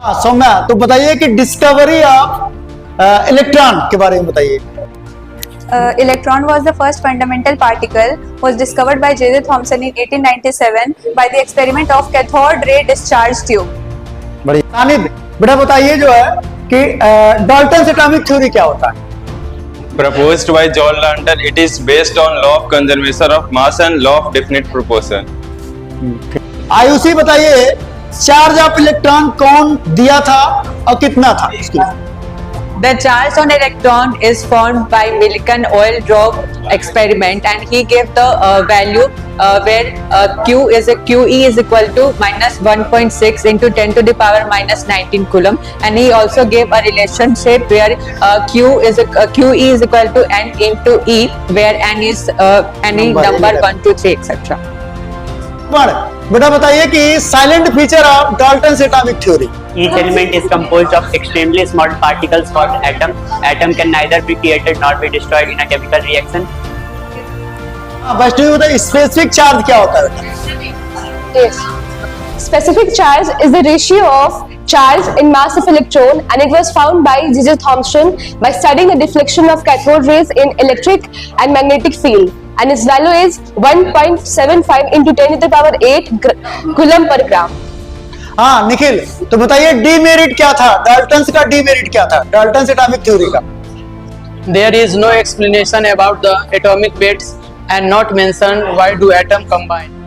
हाँ सौम्या, तो बताइए कि डिस्कवरी ऑफ इलेक्ट्रॉन के बारे में बताइए। Electron was the first fundamental particle, was discovered by J.J. Thomson in 1897 by the experiment of cathode ray discharge tube. बढ़िया। सानिध्य, बेटा बताइए जो है कि डाल्टन्स एटॉमिक थ्योरी क्या होता है? Proposed by John Dalton, it is based on law of conservation of mass and law of definite proportion. Ayushi बताइए, चार्ज ऑफ इलेक्ट्रॉन कौन दिया था और कितना था उसके? The charge on electron is formed by Millikan oil drop experiment, and he gave the value where QE is equal to minus 1.6 into 10 to the power minus 19 coulomb, and he also gave a relationship where QE is equal to N into E, where N is any number 1, 2, 3 etc. बेटा बताइए कि silent feature of Dalton's atomic theory. Each element is composed of extremely small particles called atom. Atom can neither be created nor be destroyed in a chemical reaction. Vaishnavi बताइए, specific charge क्या होता है? Yes. Specific charge is the ratio of charge in mass of electron, and it was found by J.J. Thomson by studying the deflection of cathode rays in electric and magnetic field, and its value is 1.75 into 10 to the power 8 coulomb per gram. हाँ निखिल, तो बताइए demerit क्या था? Dalton's का demerit क्या था Dalton's atomic theory का? There is no explanation about the atomic weights and not mentioned why do atoms combine.